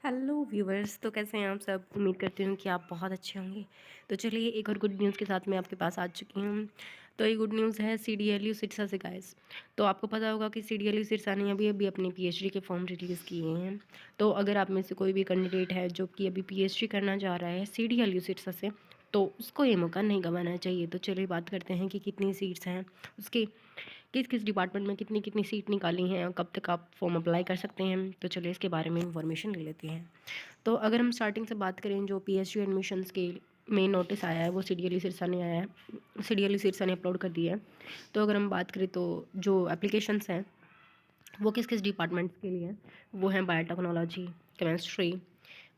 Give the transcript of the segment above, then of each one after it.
Hello viewers, तो कैसे हैं आप सब। उम्मीद करती हूँ कि आप बहुत अच्छे होंगे। तो चलिए एक और गुड न्यूज़ के साथ मैं आपके पास आ चुकी हूँ। तो ये गुड न्यूज़ है CDLU सिरसा से गाइस। तो आपको पता होगा कि CDLU सिरसा ने अभी अभी अपने PhD के फॉर्म रिलीज़ किए हैं। तो अगर आप में से कोई भी कैंडिडेट है जो कि अभी PhD करना चाह रहा है CDLU सिरसा से, तो उसको ये मौका नहीं गंवाना चाहिए। तो चलिए बात करते हैं कि कितनी सीट्स हैं, उसकी किस किस डिपार्टमेंट में कितनी कितनी सीट निकाली हैं और कब तक आप फॉर्म अप्लाई कर सकते हैं। तो चलिए इसके बारे में इंफॉर्मेशन ले लेते हैं। तो अगर हम स्टार्टिंग से बात करें, जो PhD एडमिशन्स के मेन नोटिस आया है वो CDLU सिरसा ने आया है, CDLU सिरसा ने अपलोड कर दिया है। तो अगर हम बात करें तो जो एप्लीकेशंस हैं वो किस किस डिपार्टमेंट्स के लिए हैं, वो हैं biotechnology, chemistry,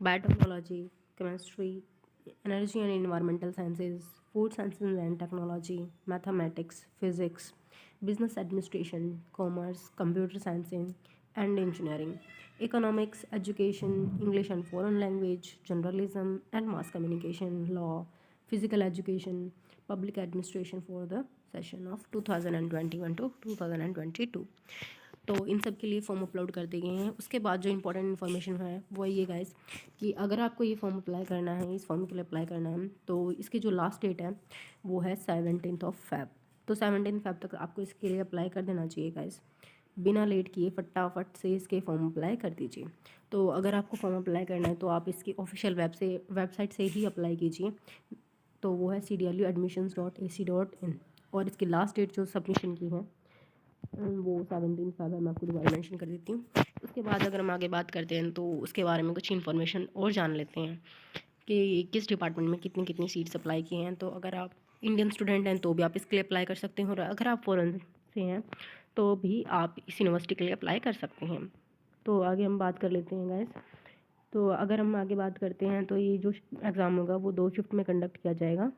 biotechnology, chemistry, energy and environmental sciences, food sciences and technology, mathematics, physics, business administration, commerce, computer science and engineering, economics, education, English and foreign language, journalism and mass communication, law, physical education, public administration for the session of 2021 to 2022। तो इन सब के लिए form upload कर दिए गए हैं। उसके बाद जो इंपॉर्टेंट इन्फॉर्मेशन है वो ये गाइस कि अगर आपको ये फॉर्म अप्लाई करना है, इस फॉर्म के लिए अप्लाई करना है, तो इसकी जो लास्ट डेट है वो है 17 Feb। तो 17 Feb तक आपको इसके लिए अप्लाई कर देना चाहिए गाइस। बिना लेट किए फटाफट से इसके फॉर्म अप्लाई कर दीजिए। तो अगर आपको फॉर्म अप्लाई करना है तो आप इसकी ऑफिशियल वेबसाइट से ही अप्लाई कीजिए। तो वो है cdluadmissions.ac.in। और इसकी लास्ट डेट जो सबमिशन की है वो 17 Feb है। मैं आपको दोबारा मेंशन कर देती हूँ। उसके बाद अगर हम आगे बात करते हैं तो उसके बारे में कुछ इन्फॉर्मेशन और जान लेते हैं कि किस डिपार्टमेंट में कितनी कितनी सीट्स अप्लाई की हैं। तो अगर आप इंडियन स्टूडेंट हैं तो भी आप इसके लिए अप्लाई कर सकते हैं, और अगर आप फॉरेन से हैं तो भी आप इस यूनिवर्सिटी के लिए अप्लाई कर सकते हैं। तो आगे हम बात कर लेते हैं गाइस। तो अगर हम आगे बात करते हैं तो ये जो एग्ज़ाम होगा वो 2 शिफ्ट में कंडक्ट किया जाएगा।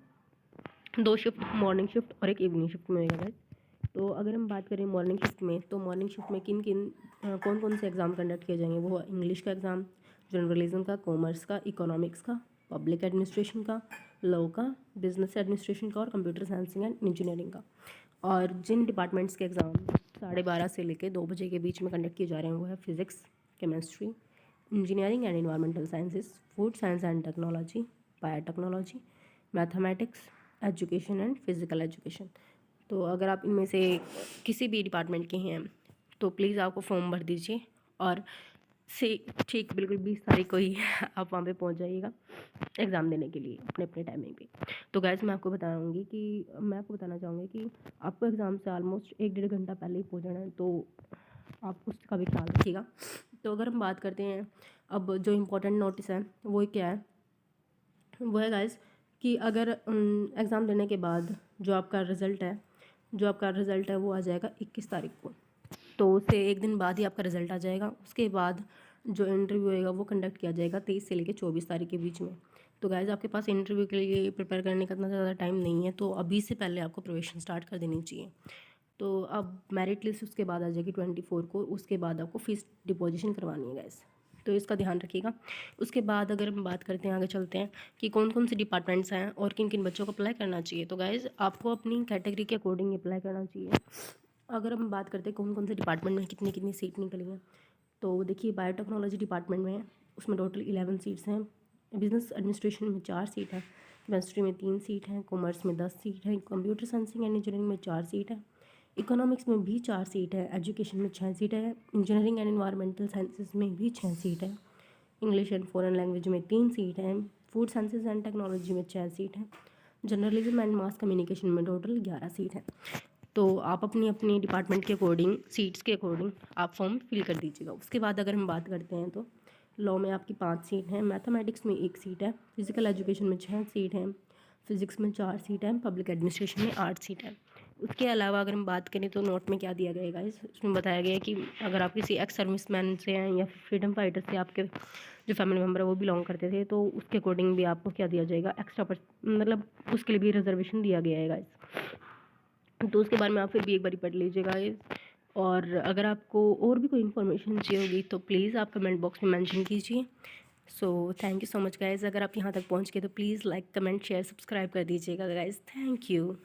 2 शिफ्ट, मॉर्निंग शिफ्ट और एक इवनिंग शिफ्ट में होगा गाइस। तो अगर हम बात करें मॉर्निंग शिफ्ट में, तो मॉर्निंग शिफ्ट में कौन कौन से एग्ज़ाम कंडक्ट किए जाएंगे, वो इंग्लिश का एग्ज़ाम, जर्नलिज्म का, कॉमर्स का, इकोनॉमिक्स का, पब्लिक एडमिनिस्ट्रेशन का, लॉ का, बिजनेस एडमिनिस्ट्रेशन का और कंप्यूटर साइंस एंड इंजीनियरिंग का। और जिन डिपार्टमेंट्स के एग्ज़ाम 12:30 से लेकर 2 बजे के बीच में कंडक्ट किए जा रहे हैं वो है physics, chemistry, engineering and environmental sciences, food science and technology, biotechnology, mathematics, education and physical education. तो अगर आप इनमें से किसी भी डिपार्टमेंट के हैं तो प्लीज़ आपको फॉर्म भर दीजिए और से ठीक बिल्कुल 20 तारीख को ही आप वहाँ पे पहुँच जाइएगा एग्ज़ाम देने के लिए अपने अपने टाइमिंग पे। तो गैस मैं आपको बताना चाहूँगी कि आपको एग्ज़ाम से ऑलमोस्ट 1-1.5 घंटा पहले ही पहुँचना है, तो आप उसका भी ख्याल रखिएगा। तो अगर हम बात करते हैं अब जो इम्पोर्टेंट नोटिस है वो क्या है, वो है गाइस कि अगर एग्ज़ाम देने के बाद जो आपका रिज़ल्ट है वो आ जाएगा 21 तारीख को। तो उससे एक दिन बाद ही आपका रिज़ल्ट आ जाएगा। उसके बाद जो इंटरव्यू होएगा वो कंडक्ट किया जाएगा 23 से लेकर 24 तारीख के बीच में। तो गाइस आपके पास इंटरव्यू के लिए प्रिपेयर करने का इतना ज़्यादा टाइम नहीं है, तो अभी से पहले आपको प्रिपरेशन स्टार्ट कर देनी चाहिए। तो अब मेरिट लिस्ट उसके बाद आ जाएगी 24 को। उसके बाद आपको फीस डिपॉजिशन करवानी है गाइस, तो इसका ध्यान रखिएगा। उसके बाद अगर हम बात करते हैं, आगे चलते हैं कि कौन कौन से डिपार्टमेंट्स हैं और किन किन बच्चों को अप्लाई करना चाहिए। तो गाइस आपको अपनी कैटेगरी के अकॉर्डिंग अप्लाई करना चाहिए। अगर हम बात करते हैं कौन कौन से डिपार्टमेंट में कितनी कितनी सीट निकली हैं, तो देखिए बायोटेक्नोलॉजी डिपार्टमेंट में उसमें टोटल 11 सीट्स हैं, बिजनेस एडमिनिस्ट्रेशन में 4 सीट है, केमिस्ट्री में 3 सीट हैं, कॉमर्स में 10 सीट है, कंप्यूटर साइंस एंड इंजीनियरिंग में 4 सीट है, इकोनॉमिक्स में भी 4 सीट है, एजुकेशन में 6 सीट है, इंजीनियरिंग एंड इन्वायरमेंटल साइंसेज में भी 6 सीट है, इंग्लिश एंड फॉरेन लैंग्वेज में 3 सीट हैं, फूड साइंसेज एंड टेक्नोलॉजी में 6 सीट हैं, जर्नलिज्म एंड मास कम्युनिकेशन में टोटल 11 सीट हैं। तो आप अपनी अपनी डिपार्टमेंट के अकॉर्डिंग, सीट्स के अकॉर्डिंग आप फॉर्म फिल कर दीजिएगा। उसके बाद अगर हम बात करते हैं तो लॉ में आपकी 5 सीट हैं, मैथमेटिक्स में 1 सीट है, फिजिकल एजुकेशन में 6 सीट हैं, फिजिक्स में 4 सीट हैं, पब्लिक एडमिनिस्ट्रेशन में 8 सीट है। उसके अलावा अगर हम बात करें तो नोट में क्या दिया गया है, इसमें बताया गया है कि अगर आप किसी एक्स सर्विसमैन से हैं या फ्रीडम फाइटर से आपके जो फैमिली मेम्बर है वो बिलोंग करते थे, तो उसके अकॉर्डिंग भी आपको क्या दिया जाएगा, एक्स्ट्रा मतलब उसके लिए भी रिजर्वेशन दिया गया है गाइस। तो उसके बारे में आप फिर भी एक बार पढ़ लीजिएगा गाइस। और अगर आपको और भी कोई इन्फॉर्मेशन चाहिए होगी तो प्लीज़ आप कमेंट बॉक्स में मेंशन कीजिए। So thank you so much guys. अगर आप यहाँ तक पहुँच गए तो please like, comment, share, subscribe कर दीजिएगा गाइस। Thank you.